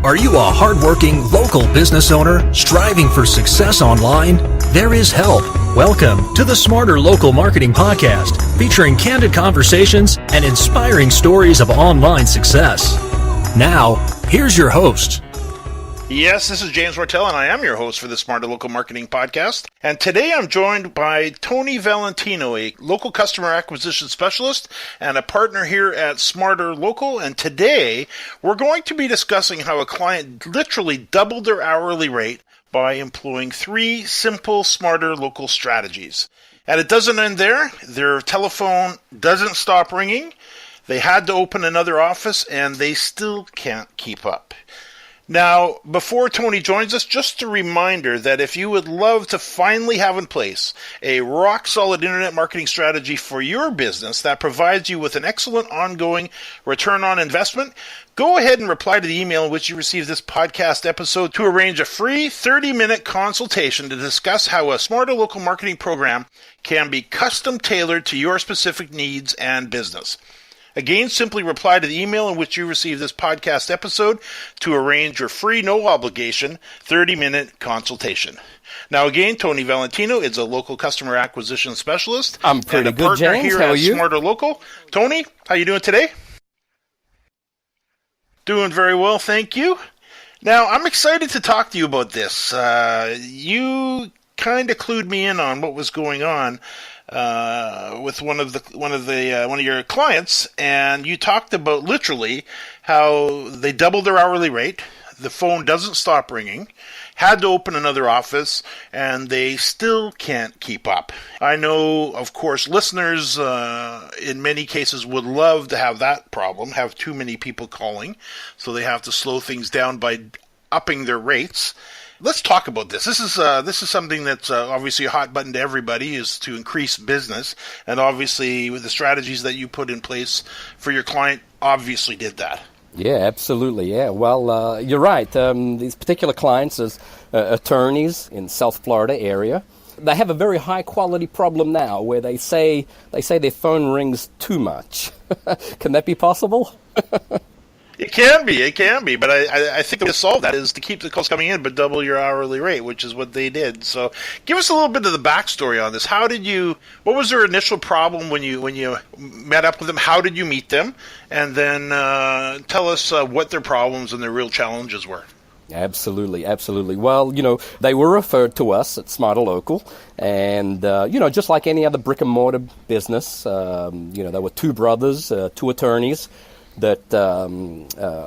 Are you a hardworking local business owner striving for success online? There is help. Welcome to the Smarter Local Marketing Podcast, featuring candid conversations and inspiring stories of online success. Now, here's your host. Yes, this is James Martell, and I am your host for the Smarter Local Marketing Podcast. And today I'm joined by Tony Valentino, a local customer acquisition specialist and a partner here at SmarterLocal. And today we're going to be discussing how a client literally doubled their hourly rate by employing 3 simple SmarterLocal strategies. And it doesn't end there. Their telephone doesn't stop ringing. They had to open another office, and they still can't keep up. Now, before Tony joins us, just a reminder that if you would love to finally have in place a rock-solid internet marketing strategy for your business that provides you with an excellent ongoing return on investment, go ahead and reply to the email in which you received this podcast episode to arrange a free 30-minute consultation to discuss how a Smarter Local marketing program can be custom-tailored to your specific needs and business. Again, simply reply to the email in which you received this podcast episode to arrange your free, no-obligation, 30-minute consultation. Now again, Tony Valentino is a local customer acquisition specialist. I'm pretty good, James. Here how are at you? SmarterLocal. Tony, how you doing today? Doing very well, thank you. Now, I'm excited to talk to you about this. You kind of clued me in on what was going on with one of your clients, and you talked about literally how they doubled their hourly rate, the phone doesn't stop ringing, had to open another office, and they still can't keep up. I know, of course, listeners in many cases would love to have that problem, have too many people calling, so they have to slow things down by upping their rates. Let's talk about this. This is something that's obviously a hot button to everybody, is to increase business. And obviously, with the strategies that you put in place for your client, obviously did that. Yeah, absolutely. Yeah. Well, you're right. These particular clients as attorneys in South Florida area, they have a very high quality problem now where they say their phone rings too much. Can that be possible? It can be, but I think the way to solve that is to keep the calls coming in, but double your hourly rate, which is what they did. So, give us a little bit of the backstory on this. What was their initial problem when you met up with them? How did you meet them? And then tell us what their problems and their real challenges were. Absolutely. Well, they were referred to us at SmarterLocal, and just like any other brick and mortar business, there were 2 brothers, 2 attorneys that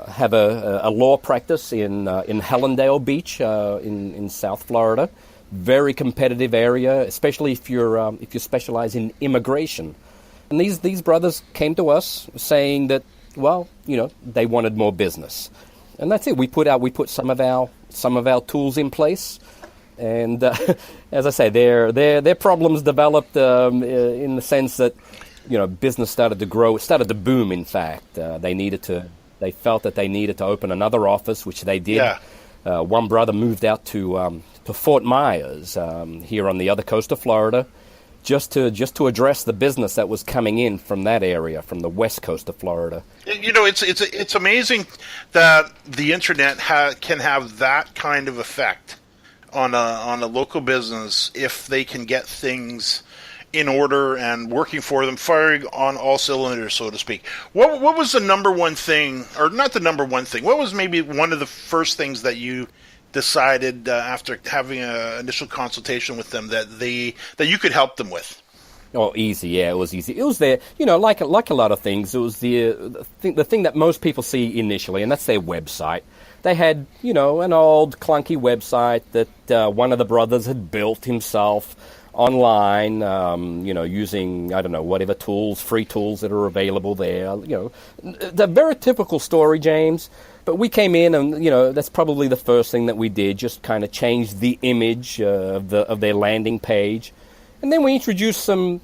have a law practice in Hallandale Beach in South Florida. Very competitive area, especially if you specialize in immigration. And these brothers came to us saying that, they wanted more business, and that's it. We put some of our tools in place, and as I say, their problems developed in the sense that, business started to grow. It started to boom, in fact. They felt that they needed to open another office, which they did. Yeah. One brother moved out to Fort Myers, here on the other coast of Florida, just to address the business that was coming in from that area, from the west coast of Florida. It's amazing that the internet can have that kind of effect on a local business if they can get things in order and working for them, firing on all cylinders, so to speak. What was the number one thing, or not the number one thing, what was maybe one of the first things that you decided after having an initial consultation with them that you could help them with? Oh, easy. Yeah, it was easy. It was there, like a lot of things, it was the thing that most people see initially, and that's their website. They had, an old clunky website that one of the brothers had built himself online, using, whatever tools, free tools that are available there. The very typical story, James. But we came in and, that's probably the first thing that we did, just kind of change the image of their landing page. And then we introduced some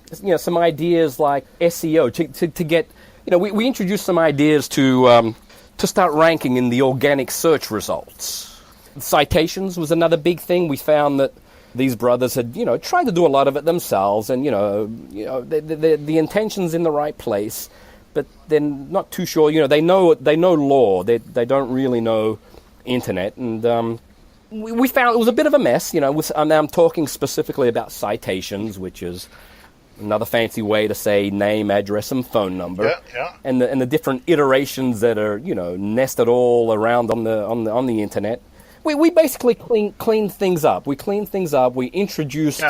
ideas like SEO to get, we introduced some ideas to start ranking in the organic search results. Citations was another big thing. We found that these brothers had, tried to do a lot of it themselves, and the intention's in the right place, but they're not too sure. They know law. They don't really know internet, and we found it was a bit of a mess. Now I'm talking specifically about citations, which is another fancy way to say name, address, and phone number. Yeah. And the different iterations that are nested all around on the internet. We basically clean things up. We clean things up. We introduced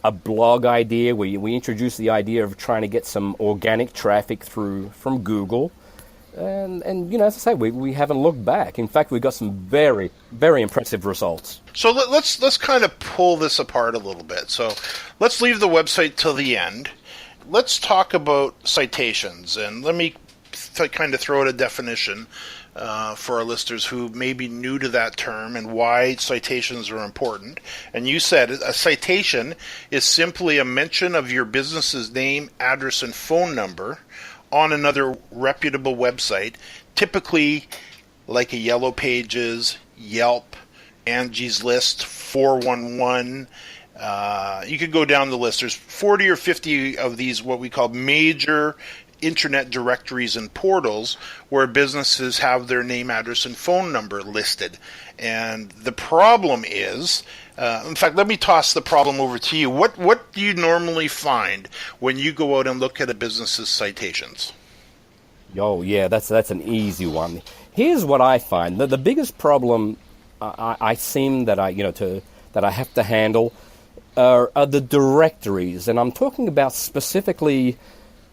a blog idea. We introduced the idea of trying to get some organic traffic from Google. And as I say, we haven't looked back. In fact, we got some very, very impressive results. So let's kind of pull this apart a little bit. So let's leave the website till the end. Let's talk about citations, and let me kind of throw out a definition for our listeners who may be new to that term and why citations are important. And you said a citation is simply a mention of your business's name, address, and phone number on another reputable website, typically like a Yellow Pages, Yelp, Angie's List, 411. You could go down the list. There's 40 or 50 of these what we call major internet directories and portals where businesses have their name, address, and phone number listed. And the problem is, in fact, let me toss the problem over to you. What do you normally find when you go out and look at a business's citations? Oh, yeah, that's an easy one. Here's what I find. The biggest problem I seem that I have to handle are the directories. And I'm talking about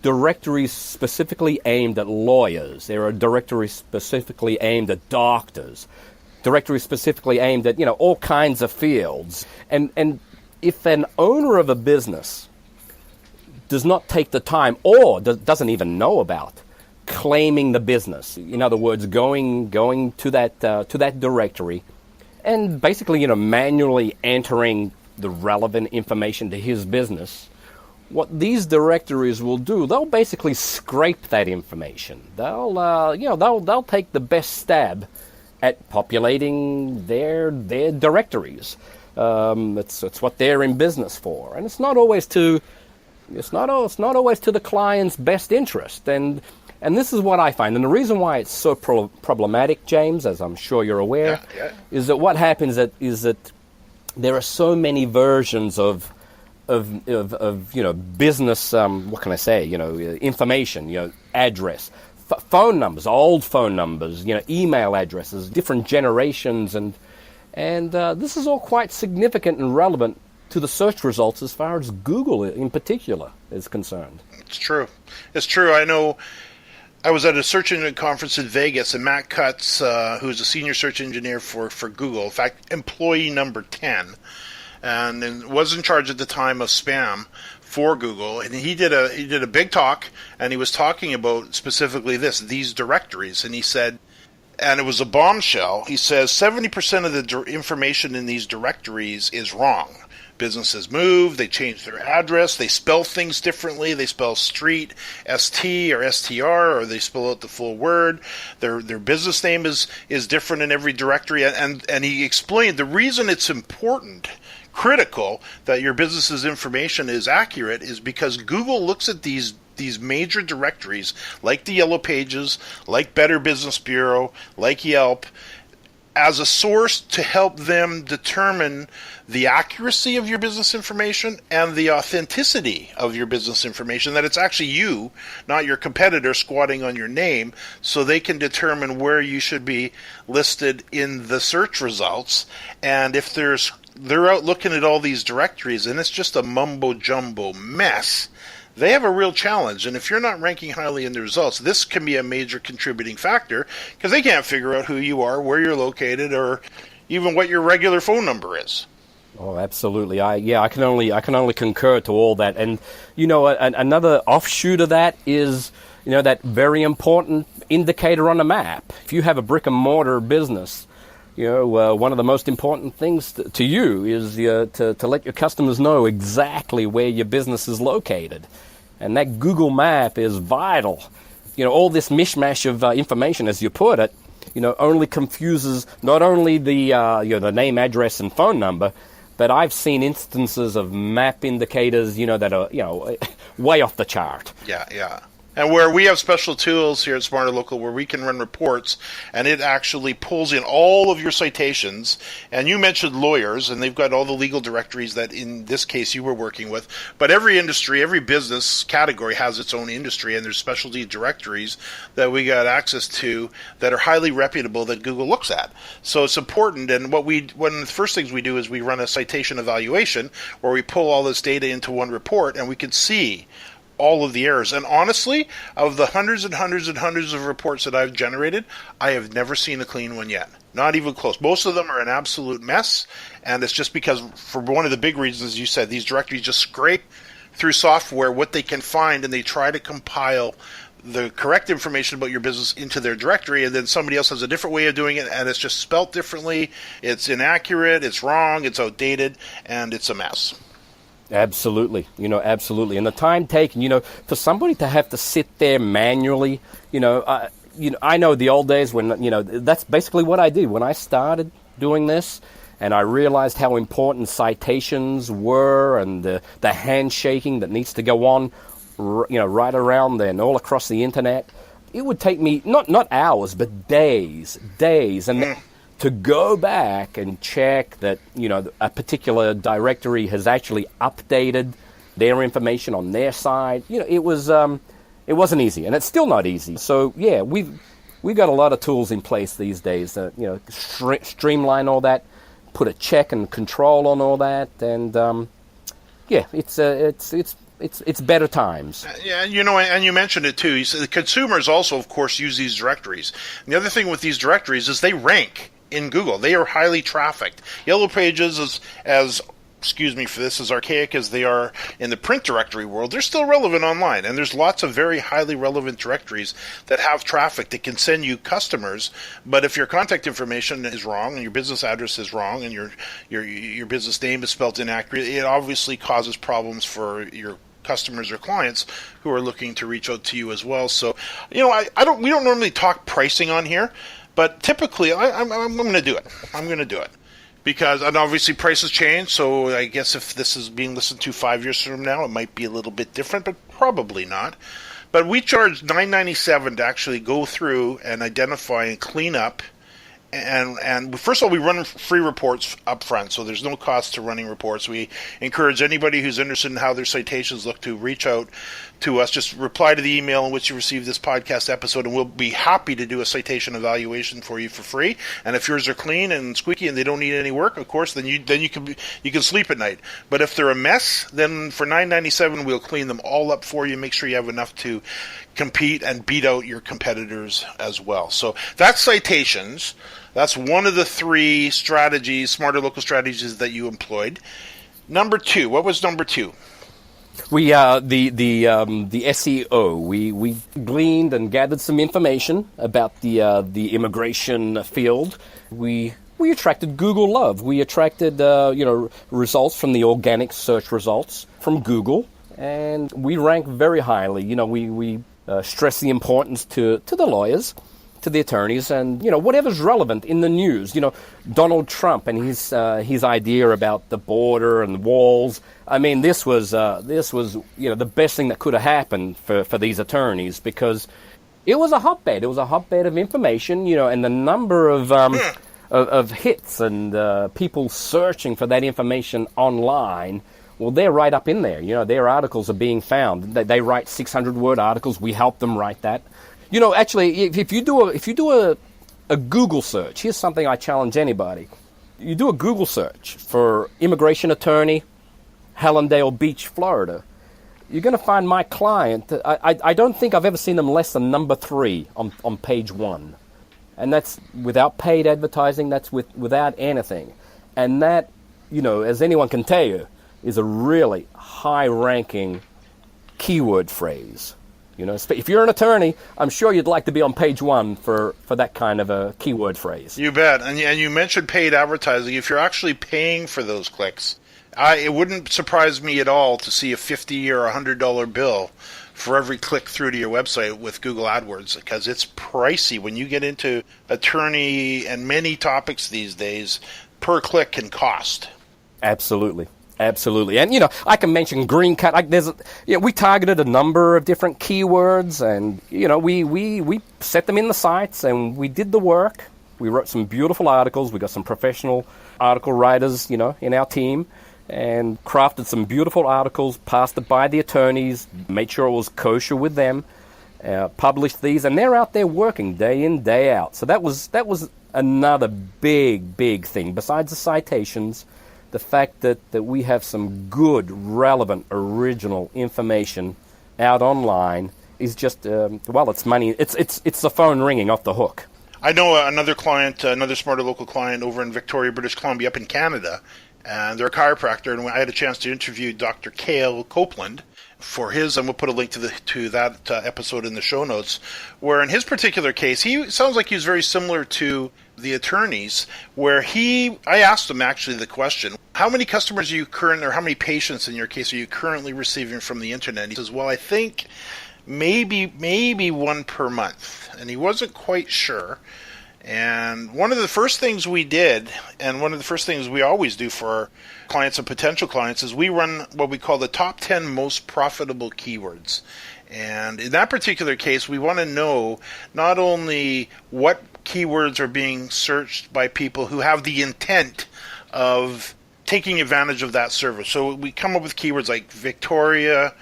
directories specifically aimed at lawyers. There are directories specifically aimed at doctors. Directories specifically aimed at, all kinds of fields. And if an owner of a business does not take the time or doesn't even know about claiming the business, in other words, going to that directory and basically, manually entering the relevant information to his business, what these directories will do, they'll basically scrape that information. They'll take the best stab at populating their directories. It's what they're in business for, and it's not always to the client's best interest. And this is what I find, and the reason why it's so problematic, James, as I'm sure you're aware, is that what happens is that there are so many versions of business. What can I say? Information. Address. Phone numbers, old phone numbers, email addresses, different generations, and this is all quite significant and relevant to the search results as far as Google in particular is concerned. It's true. I know I was at a search engine conference in Vegas, and Matt Cutts, who's a senior search engineer for Google, in fact, employee number 10, and was in charge at the time of spam for Google, and he did a big talk, and he was talking about specifically these directories, and he said, and it was a bombshell, he says 70% of the information in these directories is wrong. Businesses move, they change their address, they spell things differently, they spell street, ST or STR, or they spell out the full word, their business name is different in every directory, and he explained the reason it's important, critical, that your business's information is accurate is because Google looks at these major directories, like the Yellow Pages, like Better Business Bureau, like Yelp, as a source to help them determine the accuracy of your business information and the authenticity of your business information, that it's actually you, not your competitor, squatting on your name, so they can determine where you should be listed in the search results. And if they're out looking at all these directories and it's just a mumbo-jumbo mess, they have a real challenge. And if you're not ranking highly in the results, this can be a major contributing factor because they can't figure out who you are, where you're located, or even what your regular phone number is. Oh, absolutely. I can only concur to all that. And another offshoot of that is that very important indicator on the map. If you have a brick and mortar business, one of the most important things to you is to let your customers know exactly where your business is located. And that Google map is vital. All this mishmash of information, as you put it, only confuses not only the name, address, and phone number, but I've seen instances of map indicators, that are, way off the chart. Yeah. And where we have special tools here at SmarterLocal where we can run reports, and it actually pulls in all of your citations. And you mentioned lawyers, and they've got all the legal directories that in this case you were working with. But every industry, every business category has its own industry, and there's specialty directories that we got access to that are highly reputable that Google looks at. So it's important. And one of the first things we do is we run a citation evaluation where we pull all this data into one report, and we can see all of the errors. And honestly, of the hundreds and hundreds and hundreds of reports that I've generated, I have never seen a clean one yet. Not even close. Most of them are an absolute mess, and it's just because, for one of the big reasons you said, these directories just scrape through software what they can find, and they try to compile the correct information about your business into their directory, and then somebody else has a different way of doing it, and it's just spelt differently, it's inaccurate, it's wrong, it's outdated, and it's a mess. Absolutely, absolutely. And the time taken, for somebody to have to sit there manually, I know the old days when, that's basically what I did when I started doing this, and I realized how important citations were, and the handshaking that needs to go on, right around there and all across the internet. It would take me not hours, but days, and to go back and check that, a particular directory has actually updated their information on their side. It wasn't easy, and it's still not easy. So yeah, we've got a lot of tools in place these days that, streamline all that, put a check and control on all that, and it's better times. Yeah, and you mentioned it too. You said the consumers also, of course, use these directories. And the other thing with these directories is they rank in Google. They are highly trafficked. Yellow Pages, as archaic as they are in the print directory world, they're still relevant online. And there's lots of very highly relevant directories that have traffic that can send you customers. But if your contact information is wrong and your business address is wrong and your business name is spelled inaccurately, it obviously causes problems for your customers or clients who are looking to reach out to you as well. So, we don't normally talk pricing on here, but typically I'm going to do it. I'm going to do it. Because, and obviously prices change, so I guess if this is being listened to 5 years from now, it might be a little bit different, but probably not. But we charge $9.97 to actually go through and identify and clean up. And first of all, we run free reports up front, so there's no cost to running reports. We encourage anybody who's interested in how their citations look to reach out to us. Just reply to the email in which you received this podcast episode, and we'll be happy to do a citation evaluation for you for free. And if yours are clean and squeaky and they don't need any work, of course, then you can sleep at night. But if they're a mess, then for $9.97 we'll clean them all up for you. Make sure you have enough to compete and beat out your competitors as well. So that's citations. That's one of the three strategies, SmarterLocal strategies that you employed. Number two, what was number two? We the SEO. We gleaned and gathered some information about the immigration field. We attracted Google love. We attracted results from the organic search results from Google, and we rank very highly. We stress the importance to the lawyers, to the attorneys, and whatever's relevant in the news. Donald Trump and his idea about the border and the walls. I mean, this was the best thing that could have happened for these attorneys, because it was a hotbed. It was a hotbed of information. And the number of hits and people searching for that information online. Well, they're right up in there. Their articles are being found. They write 600-word articles. We help them write that. Actually, if you do a Google search, here's something I challenge anybody. You do a Google search for immigration attorney, Hallandale Beach, Florida. You're going to find my client. I don't think I've ever seen them less than number 3 on page 1. And that's without paid advertising. That's without anything. And that, as anyone can tell you, is a really high-ranking keyword phrase. If you're an attorney, I'm sure you'd like to be on page 1 for that kind of a keyword phrase. You bet. And you mentioned paid advertising. If you're actually paying for those clicks, it wouldn't surprise me at all to see a $50 or $100 bill for every click through to your website with Google AdWords, because it's pricey. When you get into attorney and many topics these days, per click can cost. Absolutely. Absolutely. And, I can mention green cut. We targeted a number of different keywords, and, we set them in the sites, and we did the work. We wrote some beautiful articles. We got some professional article writers, in our team, and crafted some beautiful articles, passed it by the attorneys, made sure it was kosher with them, published these, and they're out there working day in, day out. So that was another big thing. Besides the citations, the fact that we have some good, relevant, original information out online is just, it's money. It's the phone ringing off the hook. I know another client, another SmarterLocal client over in Victoria, British Columbia, up in Canada, and they're a chiropractor, and I had a chance to interview Dr. Cale Copeland for his, and we'll put a link to that episode in the show notes, where in his particular case, he sounds like he was very similar to the attorneys, where I asked him actually the question, how many customers are you or how many patients in your case are you currently receiving from the internet? He says, well, I think maybe one per month, and he wasn't quite sure. And one of the first things we did, and one of the first things we always do for our clients and potential clients, is we run what we call the top 10 most profitable keywords. And in that particular case, we want to know not only what keywords are being searched by people who have the intent of taking advantage of that service. So we come up with keywords like Victoria,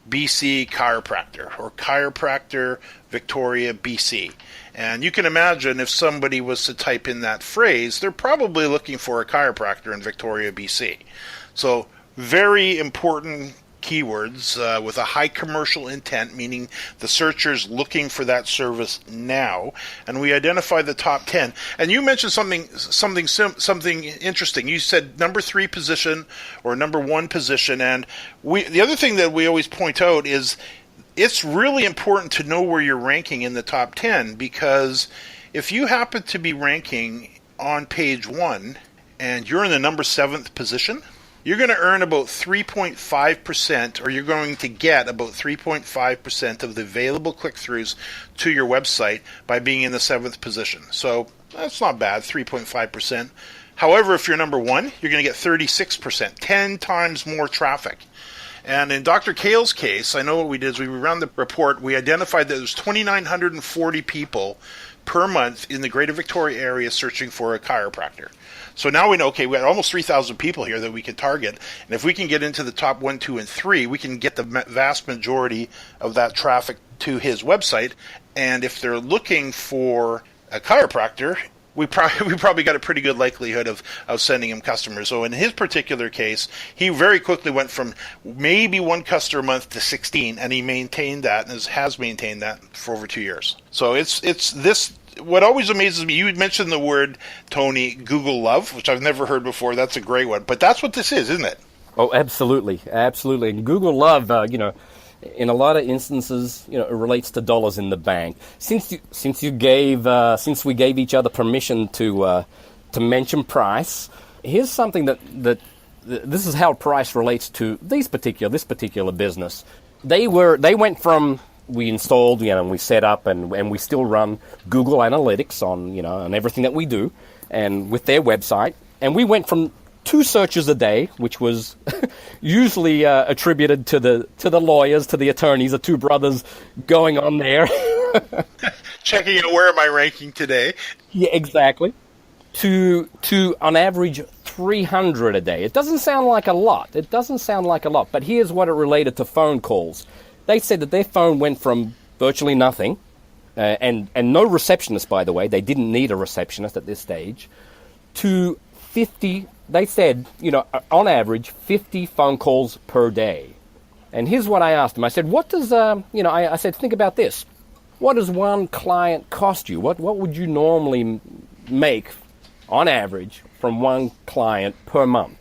BC chiropractor, or chiropractor, Victoria, BC. And you can imagine if somebody was to type in that phrase, they're probably looking for a chiropractor in Victoria, BC. So very important keywords with a high commercial intent, meaning the searcher's looking for that service now. And we identify the top 10. And you mentioned something interesting. You said number 3 position or number 1 position. And the other thing that we always point out is it's really important to know where you're ranking in the top 10, because if you happen to be ranking on page 1 and you're in the number 7th position, you're going to earn about 3.5%, or you're going to get about 3.5% of the available click-throughs to your website by being in the 7th position. So that's not bad, 3.5%. However, if you're number 1, you're going to get 36%, 10 times more traffic. And in Dr. Cale's case, I know what we did is we ran the report. We identified that there's 2,940 people per month in the Greater Victoria area searching for a chiropractor. So now we know, okay, we got almost 3,000 people here that we can target. And if we can get into the top 1, 2, and 3, we can get the vast majority of that traffic to his website. And if they're looking for a chiropractor, we probably got a pretty good likelihood of sending him customers. So in his particular case, he very quickly went from maybe 1 customer a month to 16, and he maintained that and has maintained that for over 2 years. So it's this. What always amazes me, you mentioned the word, Tony, Google Love, which I've never heard before. That's a great one. But that's what this is, isn't it? Oh, absolutely. Absolutely. And Google Love, in a lot of instances, it relates to dollars in the bank. Since we gave each other permission to mention price, here's something that this is how price relates to this particular business. They went from, we installed, and we set up, and we still run Google Analytics on everything that we do, and with their website, and we went from 2 searches a day, which was usually attributed to the lawyers, to the attorneys, the 2 brothers going on there. Checking out where am I ranking today. Yeah, exactly. To on average 300 a day. It doesn't sound like a lot. But here's what it related to phone calls. They said that their phone went from virtually nothing, and no receptionist, by the way. They didn't need a receptionist at this stage, to 50. They said, on average, 50 phone calls per day. And here's what I asked them. I said, what does, I said, think about this. What does one client cost you? What would you normally make, on average, from one client per month?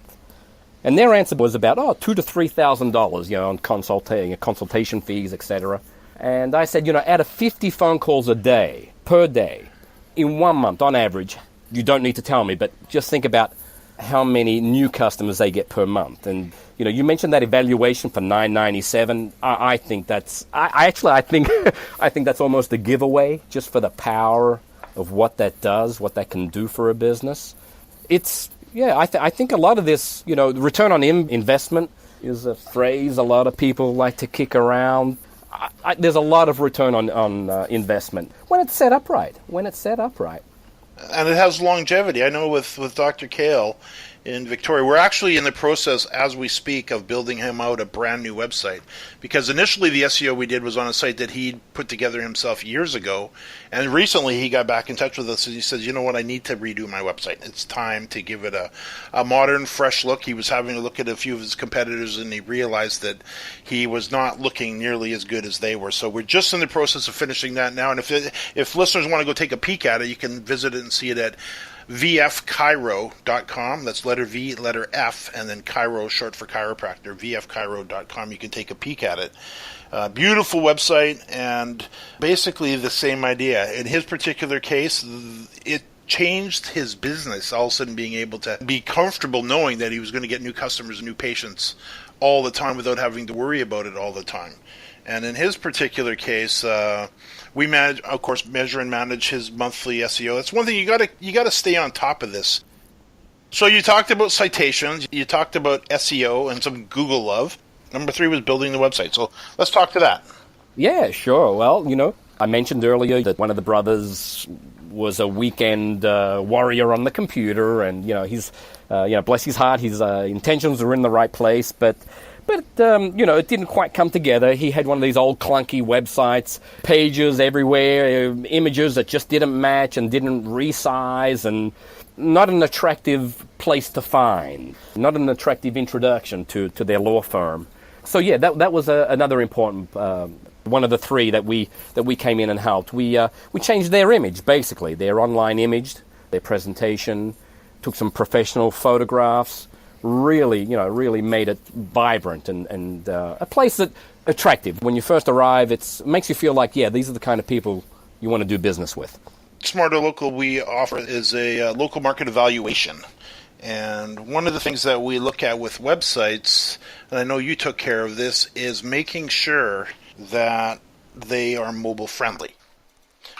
And their answer was about, $2,000 to $3,000, on consultation fees, etc. And I said, out of 50 phone calls a day, per day, in 1 month, on average, you don't need to tell me, but just think about how many new customers they get per month. And you mentioned that evaluation for $9.97. I think that's I think that's almost a giveaway, just for the power of what that does, what that can do for a business. It's Yeah, I think a lot of this, return on investment is a phrase a lot of people like to kick around. There's a lot of return on investment when it's set up right. And it has longevity. I know with Dr. Kale in Victoria, we're actually in the process, as we speak, of building him out a brand new website. Because initially the SEO we did was on a site that he put together himself years ago. And recently he got back in touch with us and he says, you know what, I need to redo my website. It's time to give it a modern, fresh look. He was having a look at a few of his competitors and he realized that he was not looking nearly as good as they were. So we're just in the process of finishing that now. And if listeners want to go take a peek at it, you can visit it and see it at vfchiro.com. That's letter V, letter F, and then Chiro, short for chiropractor, vfchiro.com. You can take a peek at it. Beautiful website, and basically the same idea. In his particular case, it changed his business, all of a sudden being able to be comfortable knowing that he was going to get new customers and new patients all the time without having to worry about it all the time. And in his particular case, we manage, of course, measure and manage his monthly SEO. That's one thing you got to stay on top of this. So you talked about citations, you talked about SEO and some Google love. Number 3 was building the website. So let's talk to that. Yeah, sure. Well, I mentioned earlier that one of the brothers was a weekend warrior on the computer, and he's bless his heart, his intentions were in the right place, but it didn't quite come together. He had one of these old clunky websites, pages everywhere, images that just didn't match and didn't resize, and not an attractive place to find, not an attractive introduction to their law firm. So yeah, that was another important one of the 3 that we came in and helped. We changed their image, basically, their online image, their presentation, took some professional photographs. Really made it vibrant and a place that attractive. When you first arrive, it makes you feel like, yeah, these are the kind of people you want to do business with. SmarterLocal we offer is a local market evaluation. And one of the things that we look at with websites, and I know you took care of this, is making sure that they are mobile friendly.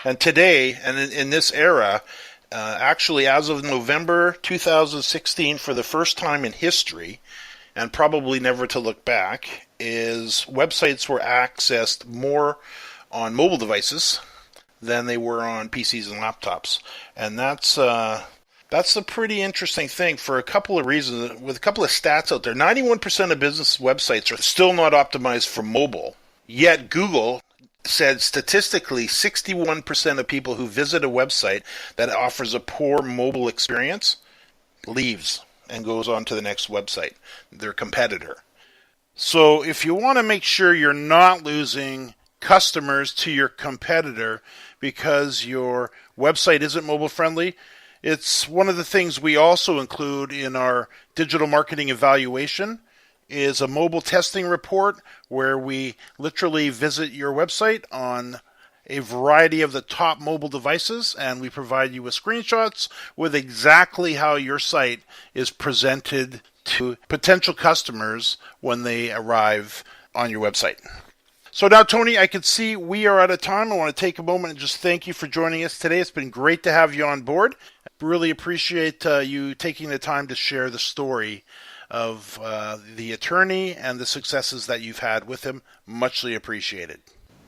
And today, and in this era, actually, as of November 2016, for the first time in history, and probably never to look back, is websites were accessed more on mobile devices than they were on PCs and laptops. And that's a pretty interesting thing for a couple of reasons. With a couple of stats out there, 91% of business websites are still not optimized for mobile, yet Google said statistically 61% of people who visit a website that offers a poor mobile experience leaves and goes on to the next website, their competitor. So if you want to make sure you're not losing customers to your competitor because your website isn't mobile friendly, it's one of the things we also include in our digital marketing evaluation is a mobile testing report where we literally visit your website on a variety of the top mobile devices, and we provide you with screenshots with exactly how your site is presented to potential customers when they arrive on your website. So now, Tony, I can see we are out of time. I want to take a moment and just thank you for joining us today. It's been great to have you on board. Really appreciate you taking the time to share the story of the attorney and the successes that you've had with him. Muchly appreciated.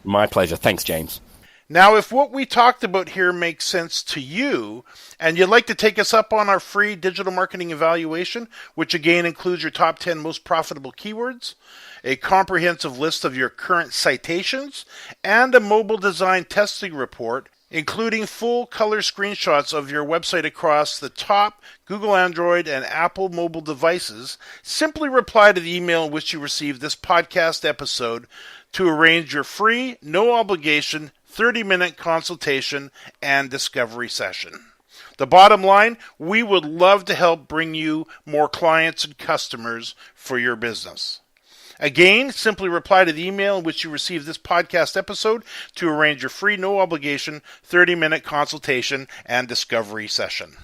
My pleasure. Thanks, James. Now, if what we talked about here makes sense to you, and you'd like to take us up on our free digital marketing evaluation, which again includes your top 10 most profitable keywords, a comprehensive list of your current citations, and a mobile design testing report, including full color screenshots of your website across the top Google Android and Apple mobile devices, simply reply to the email in which you received this podcast episode to arrange your free, no obligation, 30-minute consultation and discovery session. The bottom line, we would love to help bring you more clients and customers for your business. Again, simply reply to the email in which you received this podcast episode to arrange your free, no obligation, 30-minute consultation and discovery session.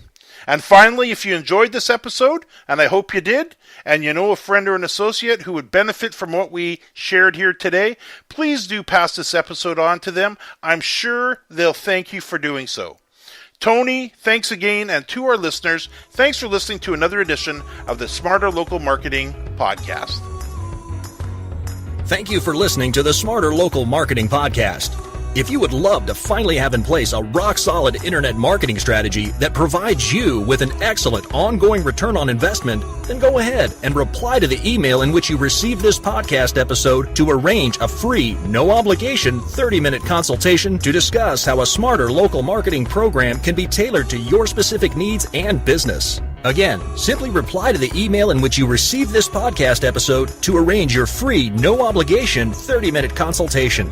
And finally, if you enjoyed this episode, and I hope you did, and you know a friend or an associate who would benefit from what we shared here today, please do pass this episode on to them. I'm sure they'll thank you for doing so. Tony, thanks again, and to our listeners, thanks for listening to another edition of the Smarter Local Marketing Podcast. Thank you for listening to the Smarter Local Marketing Podcast. If you would love to finally have in place a rock-solid internet marketing strategy that provides you with an excellent ongoing return on investment, then go ahead and reply to the email in which you received this podcast episode to arrange a free, no-obligation 30-minute consultation to discuss how a smarter local marketing program can be tailored to your specific needs and business. Again, simply reply to the email in which you received this podcast episode to arrange your free, no-obligation 30-minute consultation.